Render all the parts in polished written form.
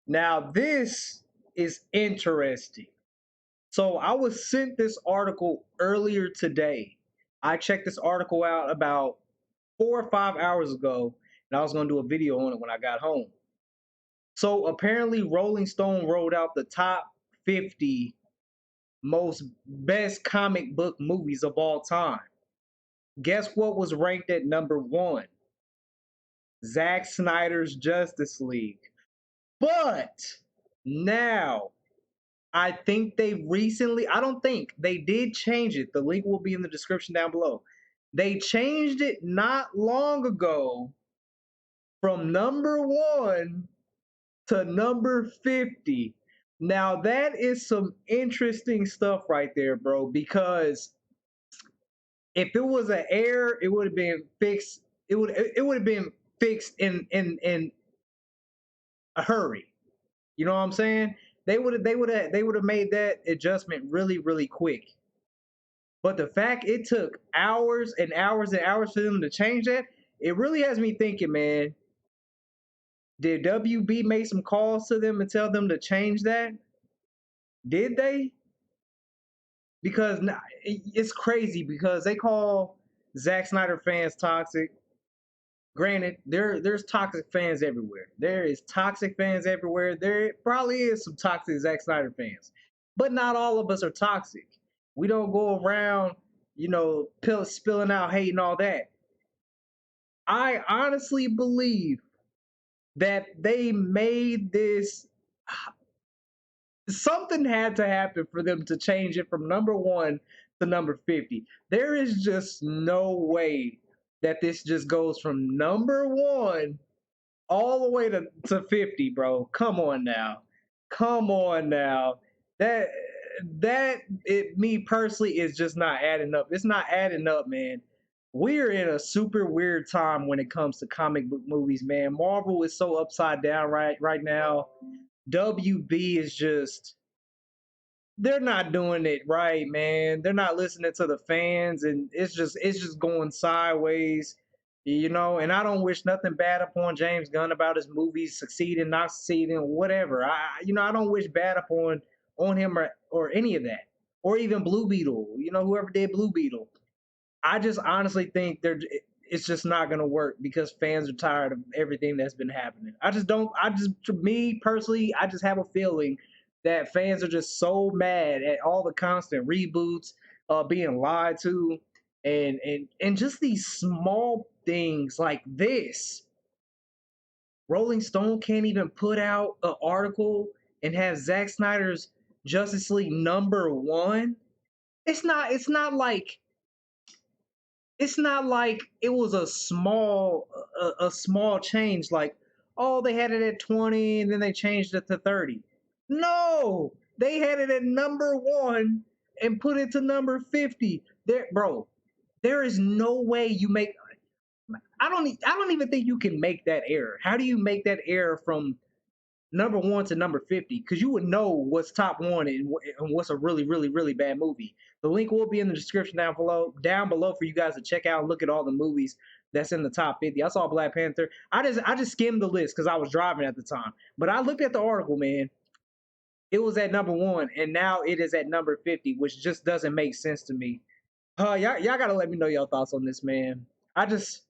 Now, this is interesting. So, I was sent this article earlier today. I checked this article out about 4 or 5 hours ago, and I was going to do a video on it when I got home. So, apparently, Rolling Stone rolled out the top 50 most best comic book movies of all time. Guess what was ranked at number one? Zack Snyder's Justice League. But now, I think they recently, I don't think, they did change it. The link will be in the description down below. They changed it not long ago from number one to number 50. Now, that is some interesting stuff right there, bro, because if it was an error, it would have been fixed. It would have been fixed in a hurry. You know what I'm saying? They would have made that adjustment really quick. But the fact it took hours and hours and hours for them to change that, it really has me thinking, man. Did WB make some calls to them and tell them to change that? Did they? Because it's crazy because they call Zack Snyder fans toxic. Granted, there's toxic fans everywhere. There is toxic fans everywhere. There probably is some toxic Zack Snyder fans, but not all of us are toxic. We don't go around, spilling out hate and all that. I honestly believe that they made this. Something had to happen for them to change it from number one to number 50. There is just no way that this just goes from number one all the way to 50, bro. Come on now. Come on now. That me personally is just not adding up. It's not adding up, man. We're in a super weird time when it comes to comic book movies, man. Marvel is so upside down right now. WB is just they're not doing it right, man. They're not listening to the fans, and it's just going sideways, And I don't wish nothing bad upon James Gunn about his movies succeeding, not succeeding, whatever. I don't wish bad on him or any of that, or even Blue Beetle. Whoever did Blue Beetle. I just honestly think it's just not gonna work because fans are tired of everything that's been happening. I just don't. I just, to me personally, I just have a feeling that fans are just so mad at all the constant reboots, being lied to, and just these small things like this. Rolling Stone can't even put out an article and have Zack Snyder's Justice League number one. It's not like it was a small change, like, oh, they had it at 20 and then they changed it to 30. No, they had it at number one and put it to number 50. There, bro, there is no way you make. I don't even think you can make that error. How do you make that error from number one to number 50? Because you would know what's top one and what's a really bad movie. The link will be in the description down below for you guys to check out and look at all the movies that's in the top 50. I saw Black Panther. I just skimmed the list because I was driving at the time, but I looked at the article, man. It was at number one, and now it is at number 50, which just doesn't make sense to me. Y'all gotta let me know your thoughts on this, man. I just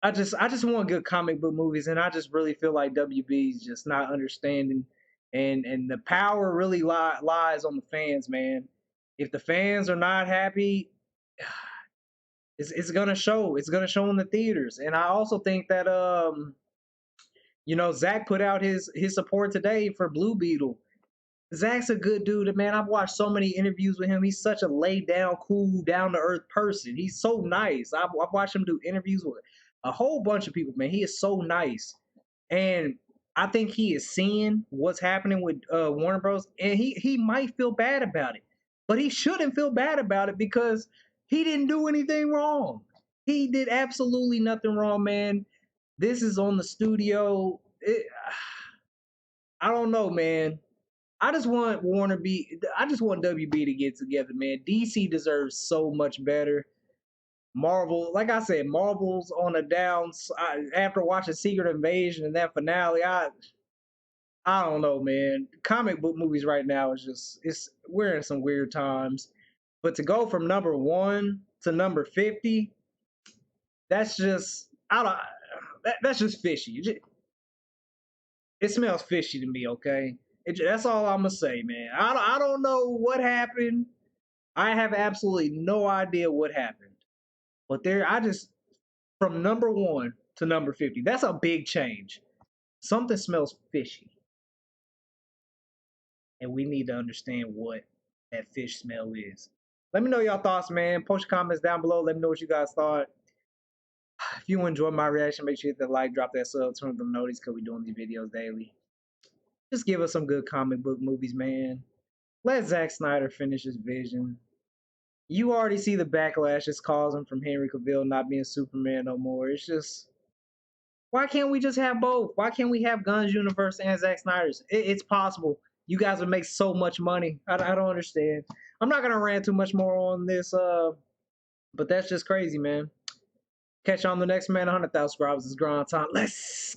want good comic book movies, and I just really feel like WB is just not understanding, and the power really lies on the fans, man. If the fans are not happy, it's gonna show. It's gonna show in the theaters, and I also think that Zach put out his support today for Blue Beetle. Zach's a good dude, man. I've watched so many interviews with him. He's such a laid down, cool, down to earth person. He's so nice. I've watched him do interviews with a whole bunch of people, man. He is so nice, and I think he is seeing what's happening with Warner Bros. And he might feel bad about it, but he shouldn't feel bad about it because he didn't do anything wrong. He did absolutely nothing wrong, man. This is on the studio. I don't know, man. I just want I just want WB to get together, man. DC deserves so much better. Marvel, like I said, Marvel's on a down. After watching Secret Invasion and that finale, I don't know, man. Comic book movies right now is just it's we're in some weird times. But to go from number one to number 50, that's just I don't that's just fishy. It smells fishy to me, okay? That's all I'm gonna say, man. I don't know what happened. I have absolutely no idea what happened. But there I just from number one to number 50. That's a big change. Something smells fishy. And we need to understand what that fish smell is. Let me know your thoughts, man. Post your comments down below. Let me know what you guys thought. If you enjoyed my reaction, make sure you hit that like, drop that sub, turn on the notice because we're doing these videos daily. Just give us some good comic book movies, man. Let Zack Snyder finish his vision. You already see the backlash it's causing from Henry Cavill not being Superman no more. It's just why can't we just have both? Why can't we have Guns Universe and Zack Snyder's? It's possible. You guys would make so much money. I don't understand. I'm not gonna rant too much more on this, but that's just crazy, man. Catch you on the next man. 100,000 subscribers is grind time. Let's